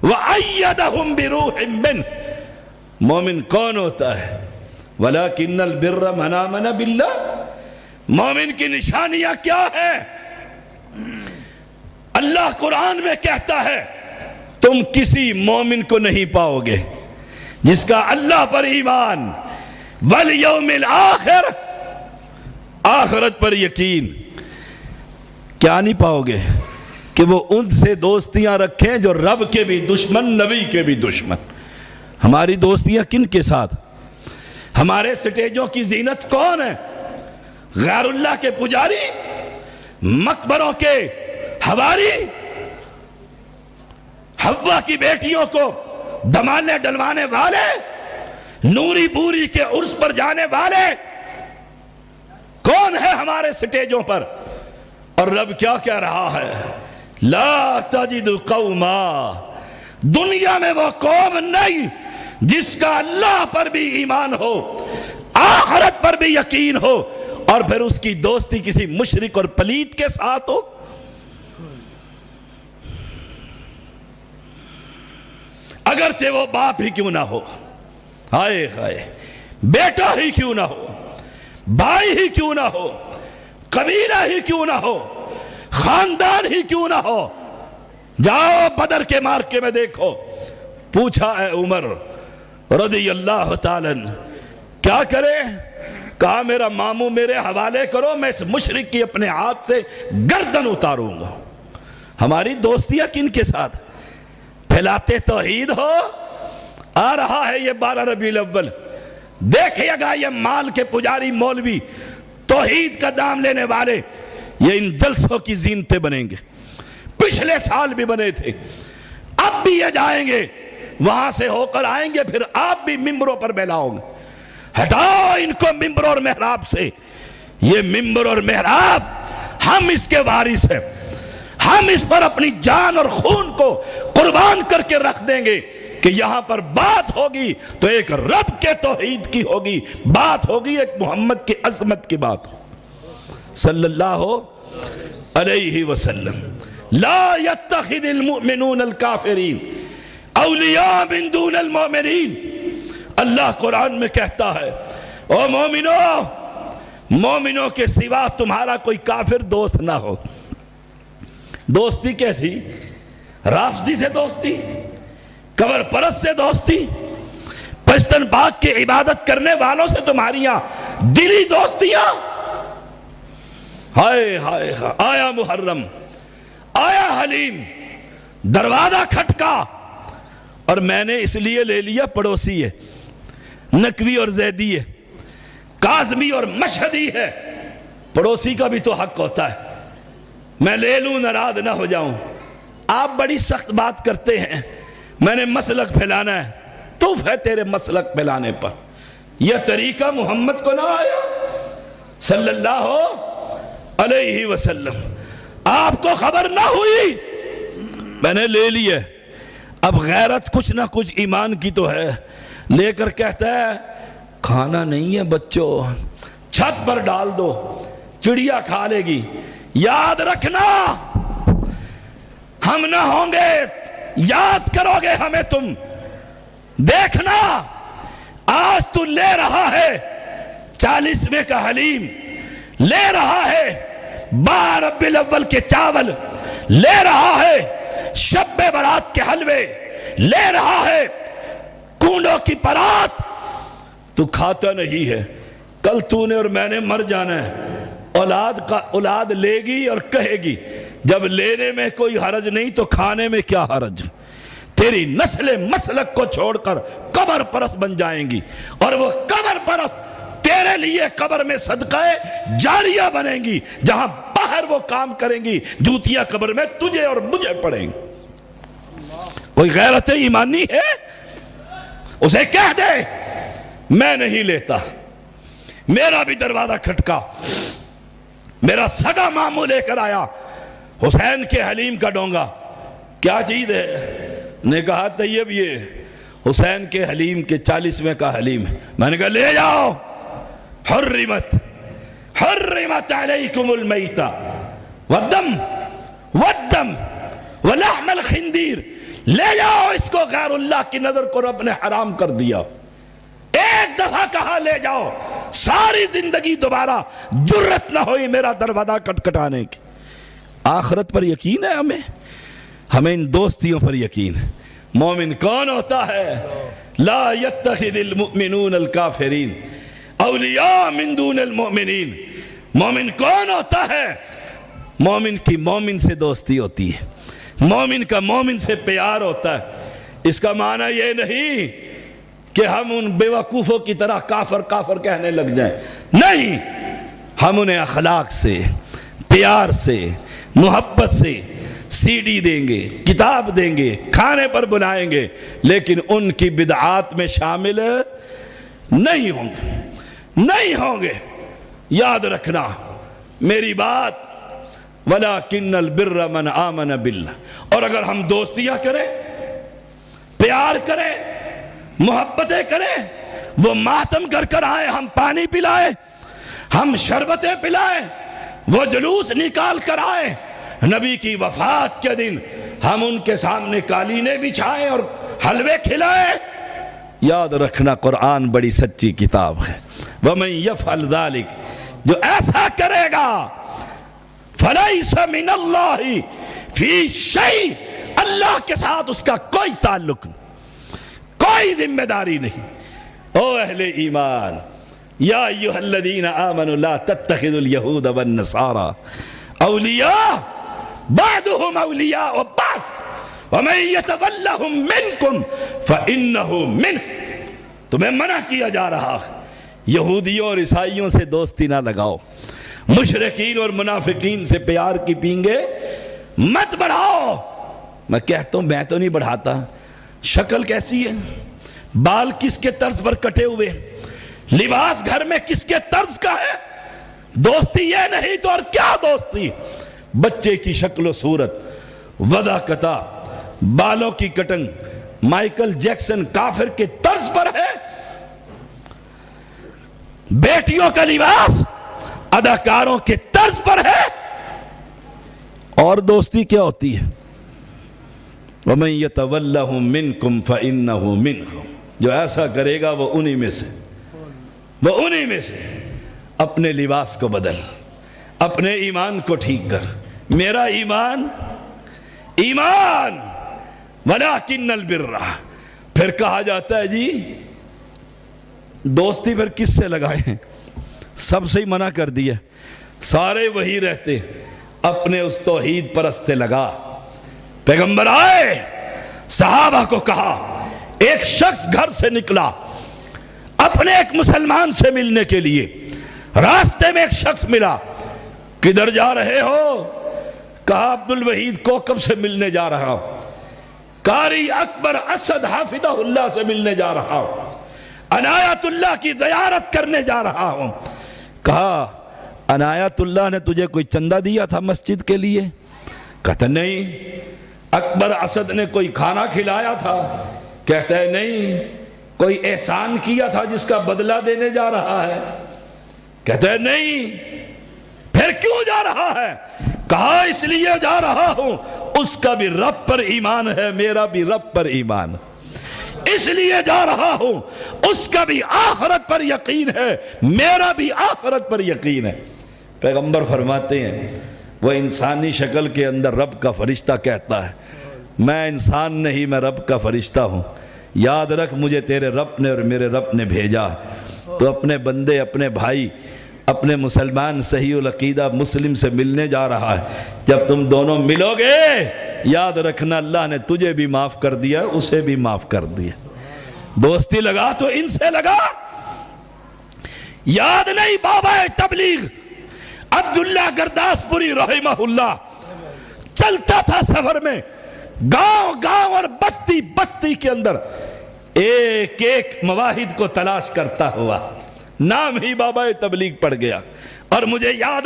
وَأَيَّدَهُمْ بِرُوحٍ مِّنْهُ۔ مومن کون ہوتا ہے؟ وَلَكِنَّ الْبِرَّ مَنْ آمَنَ بِاللَّهِ۔ مومن کی نشانیاں کیا ہے؟ اللہ قرآن میں کہتا ہے تم کسی مومن کو نہیں پاؤ گے جس کا اللہ پر ایمان، وَالْيَوْمِ الْآخِرِ، آخرت پر یقین، کیا نہیں پاؤ گے کہ وہ ان سے دوستیاں رکھیں جو رب کے بھی دشمن، نبی کے بھی دشمن۔ ہماری دوستیاں کن کے ساتھ؟ ہمارے سٹیجوں کی زینت کون ہے؟ غیر اللہ کے پجاری، مقبروں کے حواری، حوا کی بیٹیوں کو دمانے ڈلوانے والے، نوری بوری کے عرس پر جانے والے کون ہے ہمارے سٹیجوں پر؟ اور رب کیا کہہ رہا ہے؟ لا تجد قوما، دنیا میں وہ قوم نہیں جس کا اللہ پر بھی ایمان ہو، آخرت پر بھی یقین ہو، اور پھر اس کی دوستی کسی مشرک اور پلیت کے ساتھ ہو۔ اگرچہ وہ باپ ہی کیوں نہ ہو، ہائے ہائے، بیٹا ہی کیوں نہ ہو، بھائی ہی کیوں نہ ہو، قبیلہ ہی کیوں نہ ہو، خاندان ہی کیوں نہ ہو۔ جاؤ بدر کے مارکے میں دیکھو، پوچھا اے عمر رضی اللہ تعالیٰ کیا کرے؟ کہا میرا ماموں میرے حوالے کرو، میں اس مشرک کی اپنے ہاتھ سے گردن اتاروں گا۔ ہماری دوستیاں کن کے ساتھ؟ پھیلاتے توحید ہو، آ رہا ہے یہ 12 ربیع الاول، دیکھئے گا یہ مال کے پجاری مولوی، توحید کا دام لینے والے، یہ ان جلسوں کی زینتیں بنیں گے۔ پچھلے سال بھی بنے تھے، اب بھی یہ جائیں گے، وہاں سے ہو کر آئیں گے، پھر آپ بھی ممبروں پر بیلاؤ گے۔ ہٹاؤ ان کو ممبر اور محراب سے۔ یہ ممبر اور محراب ہم اس کے وارث ہیں، ہم اس پر اپنی جان اور خون کو قربان کر کے رکھ دیں گے کہ یہاں پر بات ہوگی تو ایک رب کے توحید کی ہوگی، بات ہوگی ایک محمد کی عظمت کی بات ہو، صلی اللہ علیہ وسلم لا يتخذ المؤمنون الکافرین اولیاء من دون المؤمنین. اللہ قرآن میں کہتا ہے او مومنوں کے سوا تمہارا کوئی کافر دوست نہ ہو. دوستی کیسی؟ رافضی سے دوستی، قبر پرست سے دوستی، پشتن باغ کی عبادت کرنے والوں سے تمہاری دلی دوستیاں. ہائے ہائے ہائے. آیا محرم، آیا حلیم، دروازہ کھٹکا اور میں نے اس لیے لے لیا پڑوسی ہے، نقوی اور زیدی ہے، کاظمی اور مشہدی ہے. پڑوسی کا بھی تو حق ہوتا ہے. میں لے لوں ناراض نہ ہو جاؤں. آپ بڑی سخت بات کرتے ہیں، میں نے مسلک پھیلانا ہے. توف ہے تیرے مسلک پھیلانے پر. یہ طریقہ محمد کو نہ آیا صلی اللہ علیہ وسلم. آپ کو خبر نہ ہوئی، میں نے لے لی ہے. اب غیرت کچھ نہ کچھ ایمان کی تو ہے. لے کر کہتا ہے کھانا نہیں ہے بچوں، چھت پر ڈال دو، چڑیا کھا لے گی. یاد رکھنا ہم نہ ہوں گے، یاد کرو گے ہمیں تم. دیکھنا آج تو لے رہا ہے 40ویں کا حلیم، لے رہا ہے 12 ربیع الاول کے چاول، لے رہا ہے شب برات کے حلوے، لے رہا ہے کونڈوں کی پرات. تو کھاتا نہیں ہے. کل تو نے اور میں نے مر جانا ہے. اولاد لے گی اور کہے گی جب لینے میں کوئی حرج نہیں تو کھانے میں کیا حرج. تیری نسل مسلک کو چھوڑ کر قبر پرست بن جائیں گی، اور وہ قبر پرست تیرے لیے قبر میں صدقہ جاریہ بنیں گی. جہاں باہر وہ کام کریں گی، جوتیاں قبر میں تجھے اور مجھے پڑیں گی. کوئی غیرت ایمانی ہے؟ اسے کہہ دے میں نہیں لیتا. میرا بھی دروازہ کھٹکا، میرا سگا ماموں لے کر آیا حسین کے حلیم کا ڈونگا. کیا چیز ہے؟ نے کہا طیب یہ حسین کے حلیم کے 40ویں کا حلیم ہے. میں نے کہا لے جاؤ. حرمت علیکم المیتہ والدم ولحم الخنزیر. لے جاؤ اس کو، غیر اللہ کی نظر کو رب نے حرام کر دیا. ایک دفعہ کہا لے جاؤ، ساری زندگی دوبارہ جرت نہ ہوئی میرا دروازہ کٹکھٹانے کی. آخرت پر یقین ہے ہمیں ان دوستیوں پر یقین ہے. مومن کون ہوتا ہے؟ لا يتخذ المؤمنون الکافرین اولیاء من دون المؤمنین. مومن کون ہوتا ہے؟ مومن کی مومن سے دوستی ہوتی ہے، مومن کا مومن سے پیار ہوتا ہے. اس کا معنی یہ نہیں کہ ہم ان بے وقوفوں کی طرح کافر کافر کہنے لگ جائیں. نہیں، ہم انہیں اخلاق سے، پیار سے، محبت سے سی ڈی دیں گے، کتاب دیں گے، کھانے پر بلائیں گے، لیکن ان کی بدعات میں شامل نہیں ہوں گے. یاد رکھنا میری بات. وَلَكِنَّ الْبِرَّ مَنْ آمَنَ بِاللَّهِ. اور اگر ہم دوستیاں کریں، پیار کریں، محبتیں کریں، وہ ماتم کر آئے ہم پانی پلائیں، ہم شربتیں پلائیں، وہ جلوس نکال کر آئے، نبی کی وفات کے دن ہم ان کے سامنے قالینیں بچھائیں اور حلوے کھلائیں. یاد رکھنا قرآن بڑی سچی کتاب ہے. وَمَن يَفْعَلْ ذَلِكَ، جو ایسا کرے گا فَلَيْسَ مِنَ اللَّهِ فِي شَيْءٍ، اللہ کے ساتھ اس کا کوئی تعلق نہیں، کوئی ذمہ داری نہیں. او اہل ایمان، یا ایھا الذین آمنوا لا تتخذوا اليہود والنصارى اولیاء بعضهم اولیاء بعض ومن يتولهم منکم فإنه منہ. تمہیں منع کیا جا رہا ہے یہودیوں اور عیسائیوں سے دوستی نہ لگاؤ، مشرکین اور منافقین سے پیار کی پینگے مت بڑھاؤ. میں کہتا ہوں، میں تو نہیں بڑھاتا. شکل کیسی ہے، بال کس کے طرز پر کٹے ہوئے، لباس گھر میں کس کے طرز کا ہے. دوستی یہ نہیں تو اور کیا دوستی؟ بچے کی شکل و صورت، وضع قطع، بالوں کی کٹنگ مائیکل جیکسن کافر کے طرز پر ہے. بیٹیوں کا لباس اداکاروں کے طرز پر ہے. اور دوستی کیا ہوتی ہے؟ وَمَن يَتَوَلَّهُم مِّنكُمْ فَإِنَّهُ مِنْهُمْ، جو ایسا کرے گا وہ انہی میں سے، وہ انہی میں سے۔ اپنے لباس کو بدل، اپنے ایمان کو ٹھیک کر۔ میرا ایمان وَلَٰكِنَّ الْبِرَّ، پھر کہا جاتا ہے جی دوستی پھر کس سے لگائیں؟ سب سے ہی منع کر دیا، سارے وہی رہتے، اپنے اس توحید پرست سے لگا۔ پیغمبر آئے، صحابہ کو کہا، ایک شخص گھر سے نکلا اپنے ایک مسلمان سے ملنے کے لیے، راستے میں ایک شخص ملا، کدھر جا رہے ہو؟ کہا عبد الوحید کوکب سے ملنے جا رہا ہوں، قاری اکبر اسد حافظہ اللہ سے ملنے جا رہا ہوں، عنایت اللہ کی زیارت کرنے جا رہا ہوں۔ کہا عنایت اللہ نے تجھے کوئی چندہ دیا تھا مسجد کے لیے؟ کہتا نہیں۔ اکبر اسد نے کوئی کھانا کھلایا تھا؟ کہتا ہے نہیں۔ کوئی احسان کیا تھا جس کا بدلہ دینے جا رہا ہے؟ کہتا ہے نہیں۔ پھر کیوں جا رہا ہے؟ کہا اس لیے جا رہا ہوں، اس کا بھی رب پر ایمان ہے، میرا بھی رب پر ایمان، اس لیے جا رہا ہوں، اس کا بھی آخرت پر یقین ہے، میرا بھی آخرت پر یقین ہے۔ پیغمبر فرماتے ہیں وہ انسانی شکل کے اندر رب کا فرشتہ کہتا ہے میں انسان نہیں، میں رب کا فرشتہ ہوں، یاد رکھ مجھے تیرے رب نے اور میرے رب نے بھیجا۔ تو اپنے بندے، اپنے بھائی، اپنے مسلمان صحیح العقیدہ مسلم سے ملنے جا رہا ہے، جب تم دونوں ملو گے یاد رکھنا اللہ نے تجھے بھی معاف کر دیا، اسے بھی معاف کر دیا۔ دوستی لگا تو ان سے لگا۔ یاد نہیں بابا تبلیغ عبداللہ گرداس پوری رحمہ اللہ چلتا تھا سفر میں، گاؤں گاؤں اور بستی بستی کے اندر ایک ایک مواحد کو تلاش کرتا ہوا، نام ہی بابا تبلیغ پڑ گیا۔ اور مجھے یاد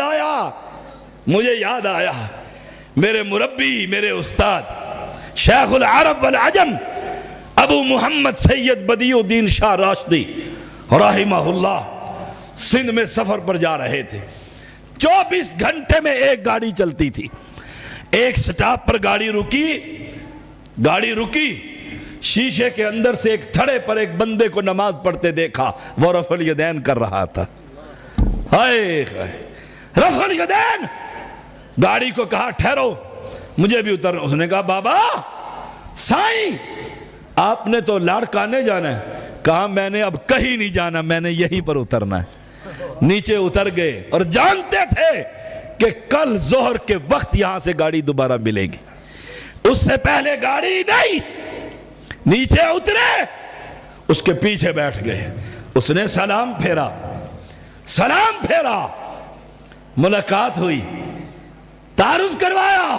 آیا میرے مربی، میرے استاد شیخ العرب والعجم ابو محمد سید بدیع الدین شاہ راشدی رحمہ اللہ سندھ میں سفر پر جا رہے تھے۔ 24 گھنٹے میں ایک گاڑی چلتی تھی۔ ایک سٹاپ پر گاڑی رکی، شیشے کے اندر سے ایک تھڑے پر ایک بندے کو نماز پڑھتے دیکھا، وہ رفع الیدین کر رہا تھا۔ ہائے رفع الیدین۔ گاڑی کو کہا ٹھہرو مجھے بھی اترنا۔ اس نے کہا بابا سائیں آپ نے تو لاڑکانے جانا ہے۔ کہا میں نے اب کہیں نہیں جانا، میں نے یہیں پر اترنا ہے۔ نیچے اتر گئے اور جانتے تھے کہ کل ظہر کے وقت یہاں سے گاڑی دوبارہ ملے گی، اس سے پہلے گاڑی نہیں۔ نیچے اترے، اس کے پیچھے بیٹھ گئے، اس نے سلام پھیرا، ملاقات ہوئی، تعارف کروایا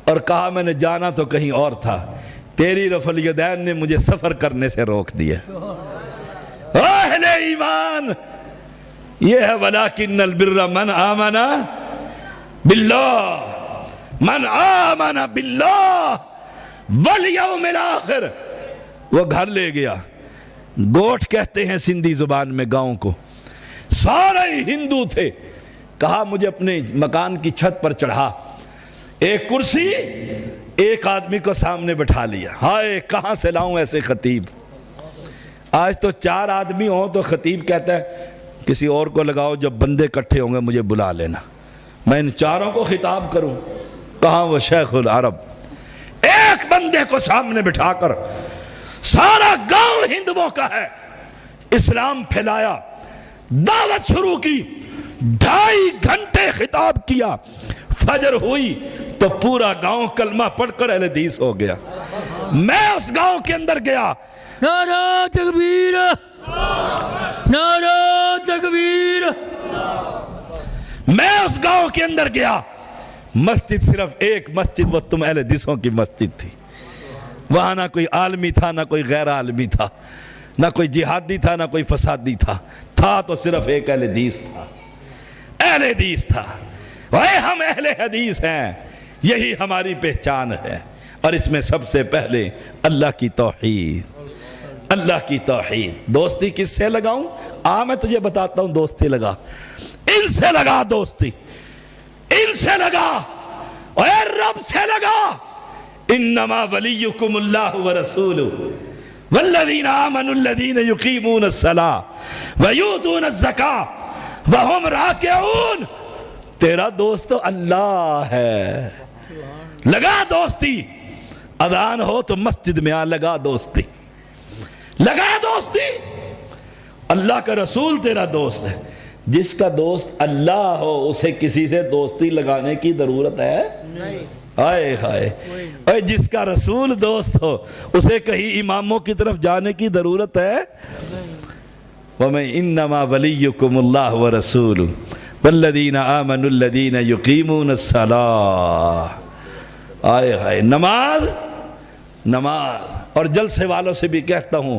اور کہا میں نے جانا تو کہیں اور تھا، تیری رفع الیدین نے مجھے سفر کرنے سے روک دیا۔ اہل ایمان یہ ہے وَلَٰكِنَّ الْبِرَّ مَنْ آمَنَ بِاللَّهِ وَالْيَوْمِ الْآخِرِ۔ وہ گھر لے گیا، گوٹھ کہتے ہیں سندھی زبان میں گاؤں کو، سارے ہندو تھے۔ کہا مجھے اپنے مکان کی چھت پر چڑھا، ایک کرسی ایک آدمی کو سامنے بٹھا لیا۔ ہائے کہاں سے لاؤں ایسے خطیب؟ آج تو 4 آدمی ہوں تو خطیب کہتا ہے کسی اور کو لگاؤ، جب بندے اکٹھے ہوں گے مجھے بلا لینا، میں ان 4 کو خطاب کروں۔ کہاں وہ شیخ العرب ایک بندے کو سامنے بٹھا کر، سارا گاؤں ہندوؤں کا ہے، اسلام پھیلایا، دعوت شروع کی، 2.5 گھنٹے خطاب کیا۔ فجر ہوئی تو پورا گاؤں کلمہ پڑھ کر اہل حدیث ہو گیا۔ میں اس گاؤں کے اندر گیا، نعرہ تکبیر، نعرہ تکبیر۔ میں اس گاؤں کے اندر گیا، مسجد صرف ایک مسجد، وہ تم اہل حدیثوں کی مسجد تھی۔ وہاں نہ کوئی عالمی تھا، نہ کوئی غیر عالمی تھا، نہ کوئی جہادی تھا، نہ کوئی فسادی تھا تو صرف ایک اہل حدیث تھا، اہل حدیث تھا۔ ہم اہل حدیث ہیں، یہی ہماری پہچان ہے، اور اس میں سب سے پہلے اللہ کی توحید، اللہ کی توحید۔ دوستی کس سے لگاؤں؟ میں تجھے بتاتا ہوں دوستی لگا، ان سے لگا دوستی، ان سے لگا۔ اے رب سے لگا، انما ولیکم اللہ ورسولہ والذین آمنوا الذین یقیمون الصلاۃ ویؤتون الزکاۃ وہم راکعون۔ تیرا دوست تو اللہ ہے، لگا دوستی۔ اذان ہو تو مسجد میں آ، لگا دوستی، لگا دوستی۔ اللہ کا رسول تیرا دوست ہے۔ جس کا دوست اللہ ہو اسے کسی سے دوستی لگانے کی ضرورت ہے نہیں۔ آئے ہائے، اور جس کا رسول دوست ہو اسے کہیں اماموں کی طرف جانے کی ضرورت ہے؟ وَمَن إِنَّمَا وَلِيُّكُمُ اللَّهُ وَرَسُولُهُ وَالَّذِينَ آمَنُوا الَّذِينَ يُقِيمُونَ الصَّلَاةَ۔ آئے ہائے، نماز نماز۔ اور جلسے والوں سے بھی کہتا ہوں،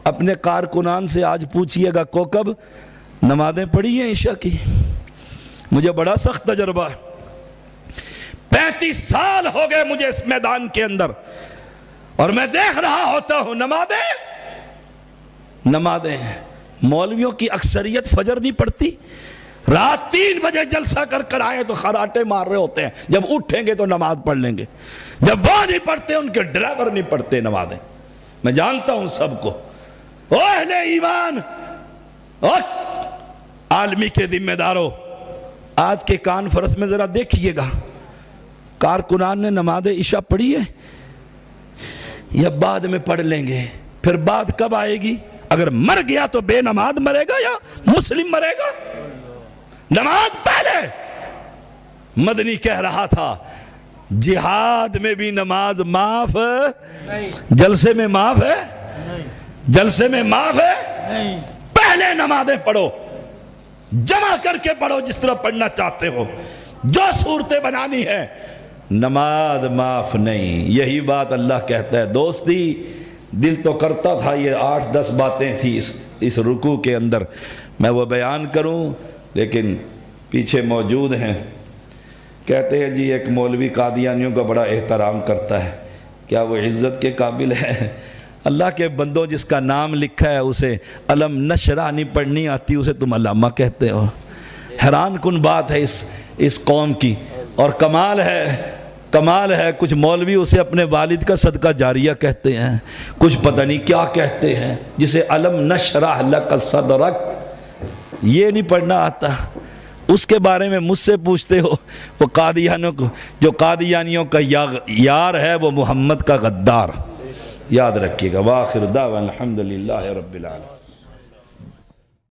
اپنے کارکنان سے آج پوچھئے گا کوکب نمازیں پڑھی ہیں عشاء کی؟ مجھے بڑا سخت تجربہ ہے، 35 سال ہو گئے مجھے اس میدان کے اندر، اور میں دیکھ رہا ہوتا ہوں نمازیں مولویوں کی اکثریت فجر نہیں پڑھتی، رات 3 بجے جلسہ کر آئے تو خراٹے مار رہے ہوتے ہیں، جب اٹھیں گے تو نماز پڑھ لیں گے، جب وہ نہیں پڑھتے ان کے ڈرائیور نہیں پڑھتے نمازیں۔ میں جانتا ہوں سب کو۔ او اہل ایمان، عالمی کے ذمہ داروں، آج کے کانفرنس میں ذرا دیکھیے گا، کارکنان نے نماز عشاء پڑھی ہے یا بعد میں پڑھ لیں گے؟ پھر بعد کب آئے گی؟ اگر مر گیا تو بے نماز مرے گا یا مسلم مرے گا؟ نماز پہلے۔ مدنی کہہ رہا تھا جہاد میں بھی نماز معاف، جلسے میں معاف ہے؟ جلسے میں معاف ہے؟ پہلے نمازیں پڑھو، جمع کر کے پڑھو جس طرح پڑھنا چاہتے ہو، جو صورتیں بنانی ہے، نماز معاف نہیں۔ یہی بات اللہ کہتا ہے۔ دوستی دل تو کرتا تھا یہ 8-10 باتیں تھی اس رکوع کے اندر میں وہ بیان کروں، لیکن پیچھے موجود ہیں، کہتے ہیں جی ایک مولوی قادیانیوں کا بڑا احترام کرتا ہے، کیا وہ عزت کے قابل ہے؟ اللہ کے بندوں، جس کا نام لکھا ہے اسے علم نشرح نہیں پڑھنی آتی، اسے تم علامہ کہتے ہو۔ حیران کن بات ہے اس قوم کی، اور کمال ہے کچھ مولوی اسے اپنے والد کا صدقہ جاریہ کہتے ہیں، کچھ پتہ نہیں کیا کہتے ہیں، جسے علم نشرح لک صدرک یہ نہیں پڑھنا آتا، اس کے بارے میں مجھ سے پوچھتے ہو؟ وہ قادیانیوں کو، جو قادیانیوں کا یار ہے وہ محمد کا غدار۔ یاد رکھیے گا۔ وآخر دعوانا الحمدللہ رب العالمین۔